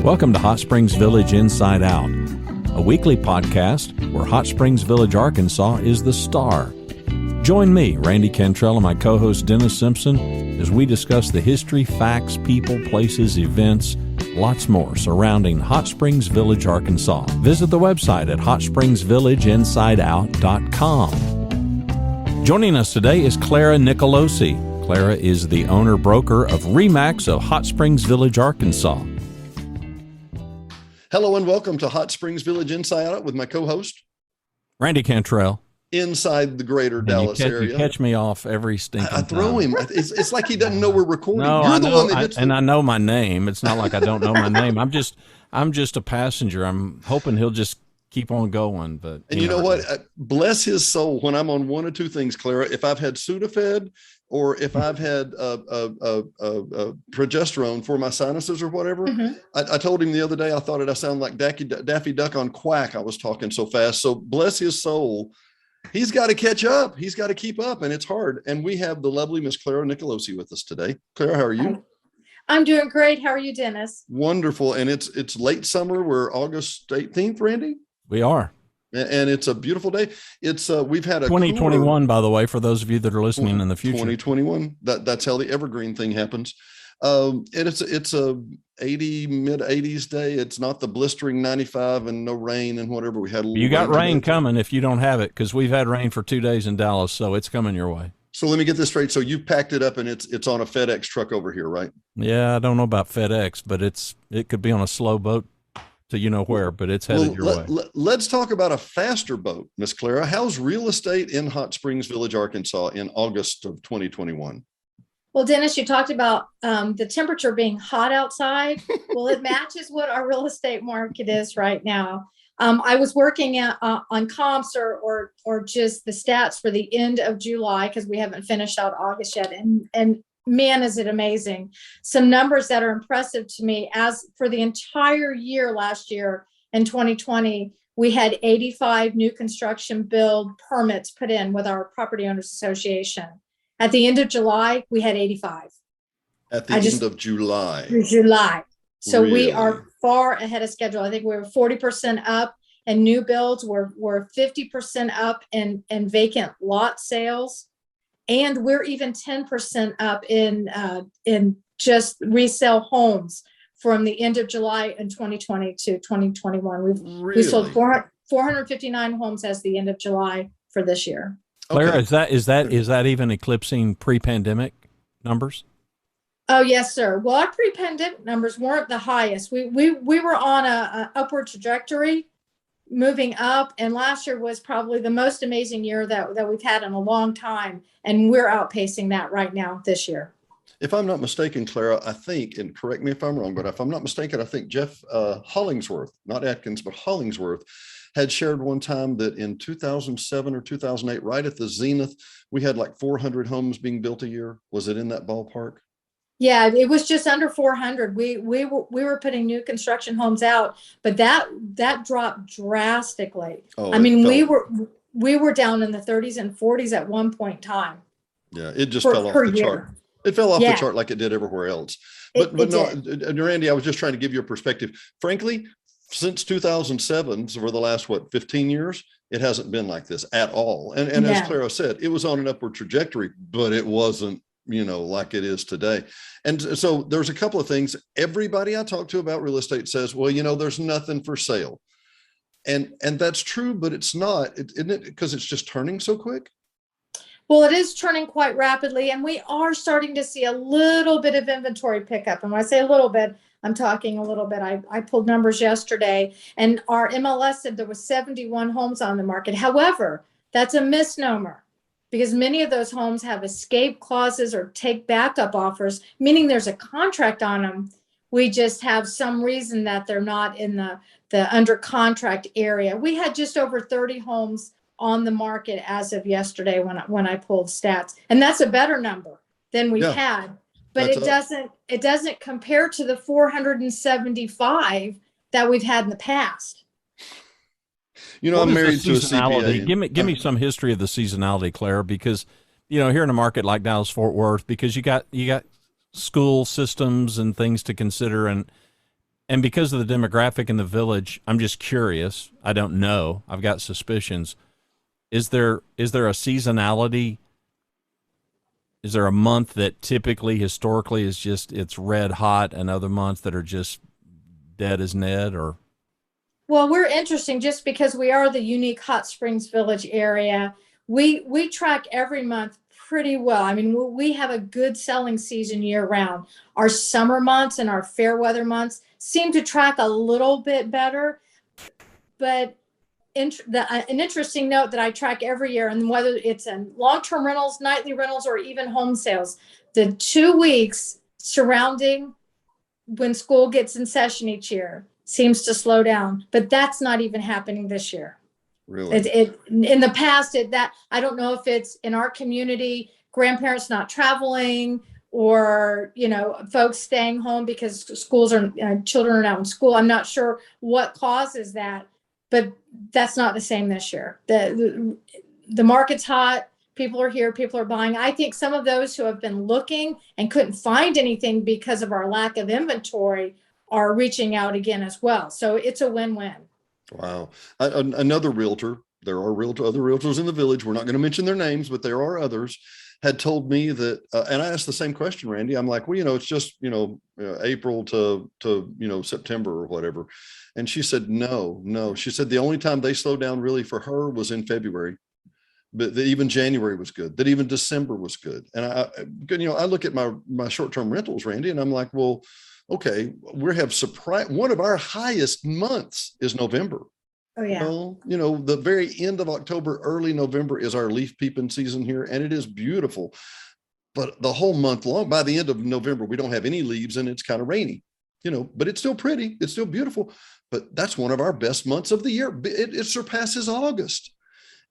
Welcome to Hot Springs Village Inside Out, a weekly podcast where Hot Springs Village, Arkansas is the star. Join me, Randy Cantrell, and my co-host Dennis Simpson as we discuss the history, facts, people, places, events, lots more surrounding Hot Springs Village, Arkansas. Visit the website at hotspringsvillageinsideout.com. Joining us today is Clara Nicolosi. Clara is the owner-broker of RE/MAX of Hot Springs Village, Arkansas. Hello and welcome to Hot Springs Village Inside Out with my co-host, Randy Cantrell. Inside the greater Dallas area. You catch me off every stinking I throw time. him. It's like he doesn't know we're recording. No, You're I the know, one that hits and I know my name. It's not like I don't know my name. I'm just a passenger. I'm hoping he'll just keep on going. But and you know what? Bless his soul. When I'm on one or two things, Clara, if I've had Sudafed or if I've had progesterone for my sinuses or whatever, I told him the other day I thought I sound like Daffy Duck on Quack. I was talking so fast. So bless his soul. He's got to catch up. He's got to keep up, and it's hard. And we have the lovely Miss Clara Nicolosi with us today. Clara, how are you? I'm doing great. How are you, Dennis? Wonderful. And it's late summer. We're August 18th, Randy. We are. And it's a beautiful day. It's we've had a 2021, by the way, for those of you that are listening in the future. 2021. That's how the evergreen thing happens. And it's a mid 80s day. It's not the blistering 95 and no rain and whatever we had. You got rain coming if you don't have it, because we've had rain for 2 days in Dallas, so it's coming your way. So let me get this straight. So you've packed it up and it's on a FedEx truck over here, right? Yeah, I don't know about FedEx, but it could be on a slow boat to you know where, but it's headed your way. Let's talk about a faster boat, Miss Clara. How's real estate in Hot Springs Village, Arkansas in August of 2021? Well, Dennis, you talked about the temperature being hot outside. Well, it matches what our real estate market is right now. I was working on comps or just the stats for the end of July, because we haven't finished out August yet. And man, is it amazing. Some numbers that are impressive to me. As for the entire year last year in 2020, we had 85 new construction build permits put in with our Property Owners Association. At the end of July, we had 85. At the end of July. So really? We are far ahead of schedule. I think we were 40% up in new builds. We're 50% up in vacant lot sales. And we're even 10% up in just resale homes from the end of July in 2020 to 2021. We sold 459 homes as the end of July for this year. Clara, is that even eclipsing pre-pandemic numbers? Oh, yes, sir. Well, our pre-pandemic numbers weren't the highest. We were on a upward trajectory, moving up, and last year was probably the most amazing year that we've had in a long time, and we're outpacing that right now this year. If I'm not mistaken, Clara, I think, and correct me if I'm wrong, but if I'm not mistaken, I think Jeff Hollingsworth, not Atkins, but Hollingsworth, had shared one time that in 2007 or 2008, right at the zenith, we had like 400 homes being built a year. Was it in that ballpark? Yeah, it was just under 400. We were putting new construction homes out, but that dropped drastically. I mean, we were down in the 30s and 40s at one point in time. Yeah, it just fell off the chart. It fell off the chart like it did everywhere else. But no, Randy, I was just trying to give you a perspective. Frankly, since 2007, so for the last 15 years, it hasn't been like this at all. And as Clara said, it was on an upward trajectory, but it wasn't, like it is today. And so there's a couple of things. Everybody I talk to about real estate says, well, there's nothing for sale. And that's true, but it's not, isn't it? Because it's just turning so quick. Well, it is turning quite rapidly, and we are starting to see a little bit of inventory pickup. And when I say a little bit, I'm talking a little bit. I pulled numbers yesterday, and our MLS said there was 71 homes on the market. However, that's a misnomer, because many of those homes have escape clauses or take backup offers, meaning there's a contract on them. We just have some reason that they're not in the under contract area. We had just over 30 homes on the market as of yesterday when I pulled stats, and that's a better number than we've had. But it doesn't compare to the 475 that we've had in the past. I'm married to a CPA. Give me some history of the seasonality, Clara, because here in a market like Dallas Fort Worth, because you got school systems and things to consider, and And because of the demographic in the village, I'm just curious. I don't know. I've got suspicions. Is there a seasonality? Is there a month that typically, historically, is just it's red hot, and other months that are just dead as Ned? Or well, we're interesting just because we are the unique Hot Springs Village area. We track every month pretty well. I mean, we have a good selling season year round. Our summer months and our fair weather months seem to track a little bit better. But an interesting note that I track every year, and whether it's in long-term rentals, nightly rentals, or even home sales, the 2 weeks surrounding when school gets in session each year seems to slow down, but that's not even happening this year. Really? It in the past, that I don't know if it's in our community, grandparents not traveling, or folks staying home because schools are children are now in school. I'm not sure what causes that, but that's not the same this year. The market's hot. People are here. People are buying. I think some of those who have been looking and couldn't find anything because of our lack of inventory are reaching out again as well. So it's a win-win. Wow. Another realtor, there are other realtors in the village. We're not going to mention their names, but there are others, had told me that, and I asked the same question, Randy. I'm like, well, it's just, April to September or whatever. And she said, no. She said the only time they slowed down really for her was in February, but that even January was good, that even December was good. And I look at my short-term rentals, Randy, and I'm like, well, okay, we have surprise. One of our highest months is November. Oh yeah. Well, the very end of October, early November is our leaf peeping season here, and it is beautiful. But the whole month long, by the end of November, we don't have any leaves and it's kind of rainy, but it's still pretty. It's still beautiful. But that's one of our best months of the year. It surpasses August.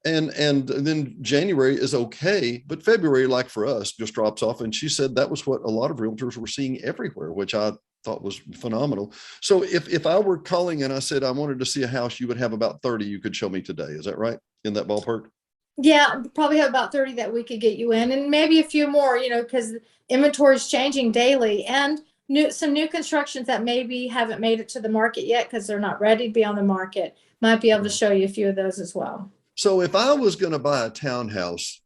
And then January is okay, but February, like for us, just drops off. And she said that was what a lot of realtors were seeing everywhere, which I thought was phenomenal. So if I were calling and I said I wanted to see a house, you would have about 30 you could show me today. Is that right? In that ballpark? Yeah, probably have about 30 that we could get you in, and maybe a few more, because inventory is changing daily, and some new constructions that maybe haven't made it to the market yet because they're not ready to be on the market. Might be able to show you a few of those as well. So if I was going to buy a townhouse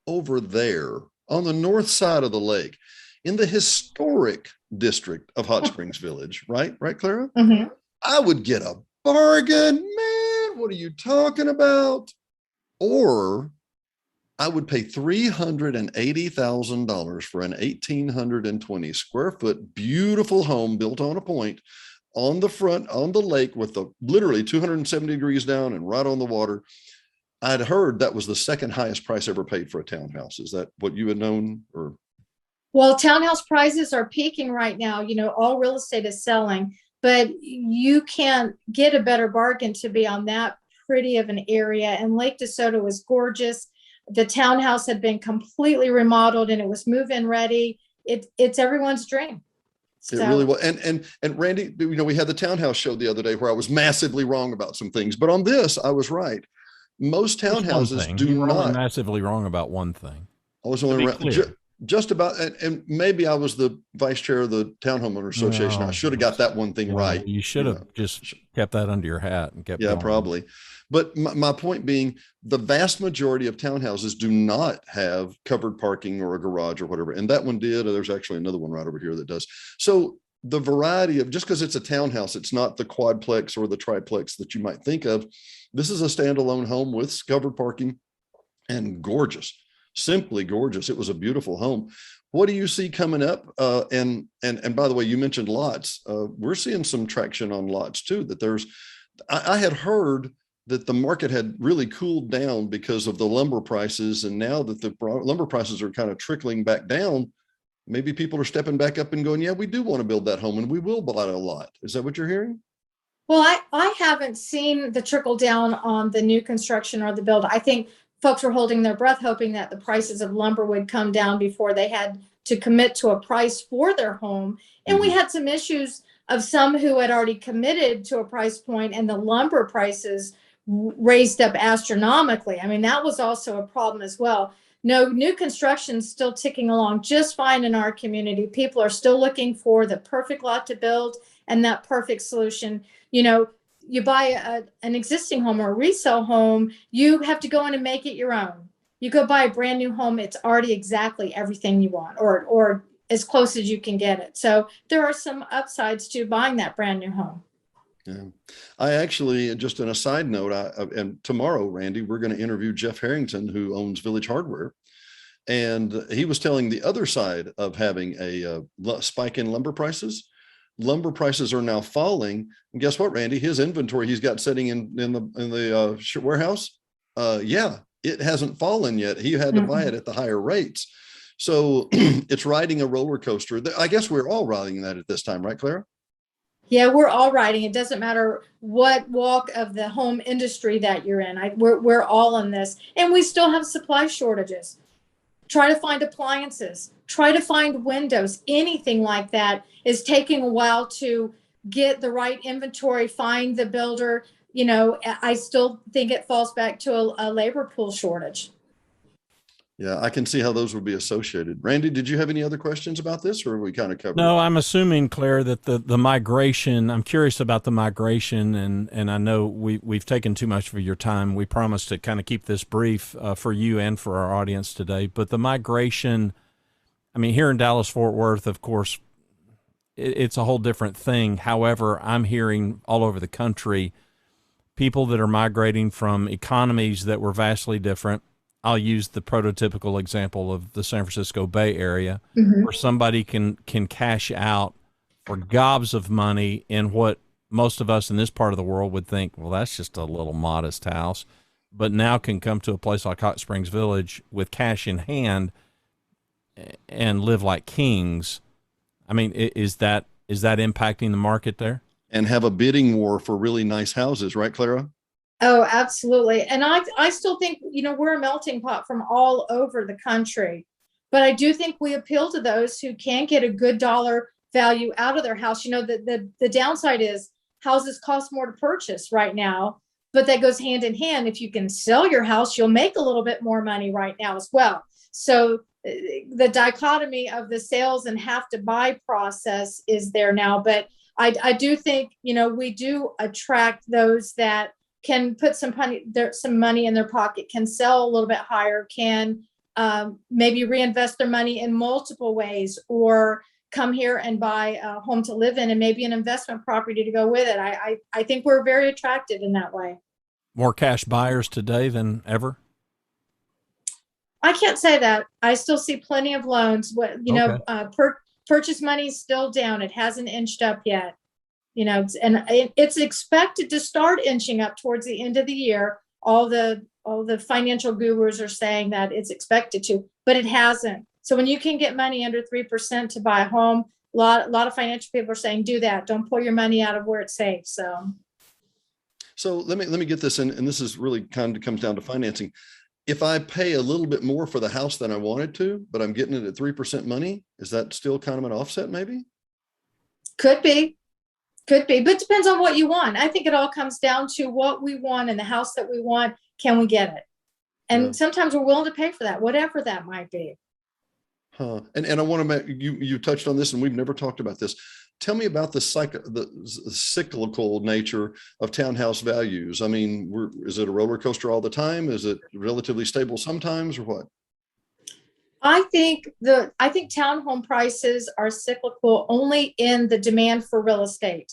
over there on the north side of the lake in the historic district of Hot Springs Village, right, Clara? Mm-hmm. I would get a bargain, man. What are you talking about? Or I would pay $380,000 for an 1,820 square foot beautiful home built on a point on the front, on the lake, with literally 270 degrees down and right on the water. I'd heard that was the second highest price ever paid for a townhouse. Is that what you had known? Or well, townhouse prices are peaking right now. All real estate is selling, but you can't get a better bargain to be on that pretty of an area. And Lake DeSoto was gorgeous. The townhouse had been completely remodeled and it was move-in ready. It's everyone's dream. It really was. And Randy, we had the townhouse show the other day where I was massively wrong about some things, but on this I was right. Most townhouses do not. Only massively wrong about one thing. I was only just about, and maybe I was the vice chair of the Townhomeowner Association. I should have got that one thing right. You should have just kept that under your hat and kept. Yeah, going. Probably. But my point being, the vast majority of townhouses do not have covered parking or a garage or whatever. And that one did. There's actually another one right over here that does. So the variety of, just because it's a townhouse, it's not the quadplex or the triplex that you might think of. This is a standalone home with covered parking and gorgeous, simply gorgeous. It was a beautiful home. What do you see coming up? And by the way, you mentioned lots. We're seeing some traction on lots too, that I had heard that the market had really cooled down because of the lumber prices. And now that the lumber prices are kind of trickling back down, maybe people are stepping back up and going, yeah, we do want to build that home and we will buy a lot. Is that what you're hearing? Well, I haven't seen the trickle down on the new construction or the build. I think folks were holding their breath, hoping that the prices of lumber would come down before they had to commit to a price for their home. And we had some issues of some who had already committed to a price point and the lumber prices raised up astronomically. I mean, that was also a problem as well. No, new construction is still ticking along just fine in our community. People are still looking for the perfect lot to build and that perfect solution. You buy an existing home or a resale home, you have to go in and make it your own. You go buy a brand new home, it's already exactly everything you want, or as close as you can get it. So there are some upsides to buying that brand new home. Yeah. I actually, just on a side note, and tomorrow, Randy, we're going to interview Jeff Harrington, who owns Village Hardware. And he was telling the other side of having a spike in lumber prices. Lumber prices are now falling. And guess what, Randy? His inventory he's got sitting in the warehouse. It hasn't fallen yet. He had to buy it at the higher rates. So it's riding a roller coaster. I guess we're all riding that at this time, right, Clara? Yeah, we're all riding. It doesn't matter what walk of the home industry that you're in. We're all in this, and we still have supply shortages. Try to find appliances, try to find windows, anything like that is taking a while to get the right inventory, find the builder. I still think it falls back to a labor pool shortage. Yeah, I can see how those would be associated. Randy, did you have any other questions about this, or we kind of covered? No, I'm assuming, Claire, that the migration, I'm curious about the migration, and I know we've taken too much of your time. We promised to kind of keep this brief for you and for our audience today. But the migration, I mean, here in Dallas-Fort Worth, of course, it's a whole different thing. However, I'm hearing all over the country people that are migrating from economies that were vastly different. I'll use the prototypical example of the San Francisco Bay Area, where somebody can cash out for gobs of money in what most of us in this part of the world would think, well, that's just a little modest house, but now can come to a place like Hot Springs Village with cash in hand and live like kings. I mean, is that impacting the market there? And have a bidding war for really nice houses, right, Clara? Oh, absolutely. And I still think, we're a melting pot from all over the country, but I do think we appeal to those who can get a good dollar value out of their house. The downside is houses cost more to purchase right now, but that goes hand in hand. If you can sell your house, you'll make a little bit more money right now as well. So the dichotomy of the sales and have to buy process is there now. But I do think, we do attract those that can put some money in their pocket, can sell a little bit higher, can maybe reinvest their money in multiple ways, or come here and buy a home to live in and maybe an investment property to go with it. I think we're very attractive in that way. More cash buyers today than ever? I can't say that. I still see plenty of loans. Purchase money is still down. It hasn't inched up yet. And it's expected to start inching up towards the end of the year. All the financial gurus are saying that it's expected to, but it hasn't. So when you can get money under 3% to buy a home, a lot of financial people are saying, do that. Don't pull your money out of where it's safe. So let me get this in, and this is really kind of comes down to financing. If I pay a little bit more for the house than I wanted to, but I'm getting it at 3% money, is that still kind of an offset maybe? Could be, but it depends on what you want. I think it all comes down to what we want and the house that we want. Can we get it? And sometimes we're willing to pay for that, whatever that might be. And I want to make you touched on this, and we've never talked about this. Tell me about the cyclical nature of townhouse values. I mean, is it a roller coaster all the time? Is it relatively stable sometimes, or what? I think townhome prices are cyclical only in the demand for real estate.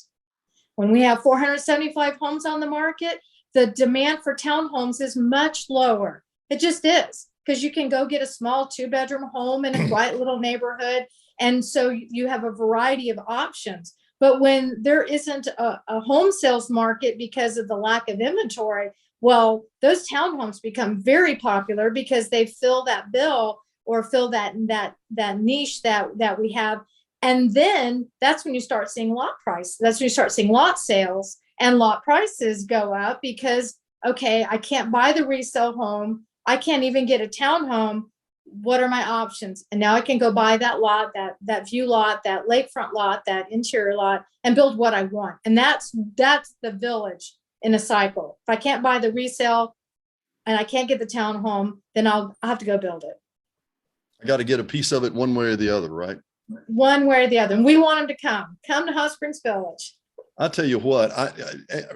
When we have 475 homes on the market, the demand for townhomes is much lower. It just is, because you can go get a small 2-bedroom home in a quiet little neighborhood. And so you have a variety of options. But when there isn't a home sales market because of the lack of inventory, well, those townhomes become very popular because they fill that bill or fill that niche that we have. And then that's when you start seeing lot price. That's when you start seeing lot sales and lot prices go up because, okay, I can't buy the resale home. I can't even get a townhome. What are my options? And now I can go buy that lot, that view lot, that lakefront lot, that interior lot, and build what I want. And that's the village in a cycle. If I can't buy the resale and I can't get the townhome, then I'll have to go build it. I got to get a piece of it one way or the other, right? one way or the other. And we want them to come to Hot Springs Village. I'll tell you what, I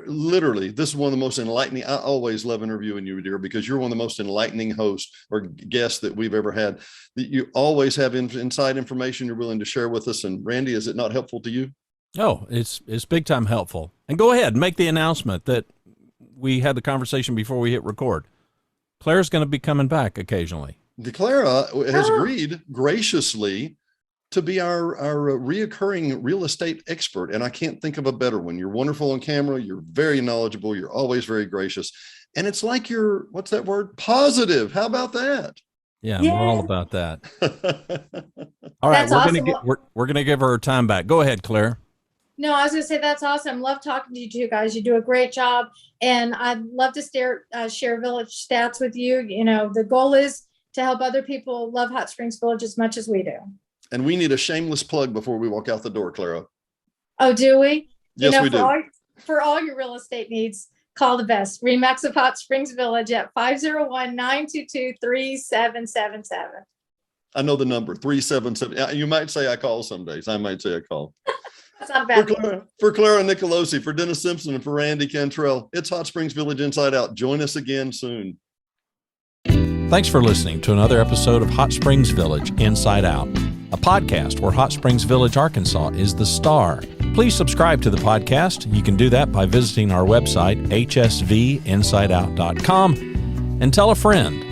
literally, this is one of the most enlightening. I always love interviewing you, dear, because you're one of the most enlightening hosts or guests that we've ever had. You always have inside information you're willing to share with us. And Randy, is it not helpful to you? Oh, it's big time helpful. And go ahead and make the announcement that we had the conversation before we hit record. Clara's going to be coming back occasionally. Clara has agreed graciously to be our reoccurring real estate expert. And I can't think of a better one. You're wonderful on camera. You're very knowledgeable. You're always very gracious. And it's like you're, what's that word? Positive. How about that? Yeah, we're all about that. All right. We're going to give her time back. Go ahead, Clara. No, I was going to say, that's awesome. Love talking to you two guys. You do a great job. And I'd love to share village stats with you. You know, the goal is to help other people love Hot Springs Village as much as we do. And we need a shameless plug before we walk out the door, Clara. Oh, do we? Yes, we do. For all your real estate needs, call the best. Remax of Hot Springs Village at 501-922-3777. I know the number, 377. You might say I call some days. I might say I call. That's not bad. For Clara Nicolosi, for Dennis Simpson, and for Randy Cantrell, it's Hot Springs Village Inside Out. Join us again soon. Thanks for listening to another episode of Hot Springs Village Inside Out, a podcast where Hot Springs Village, Arkansas is the star. Please subscribe to the podcast. You can do that by visiting our website, hsvinsideout.com, and tell a friend.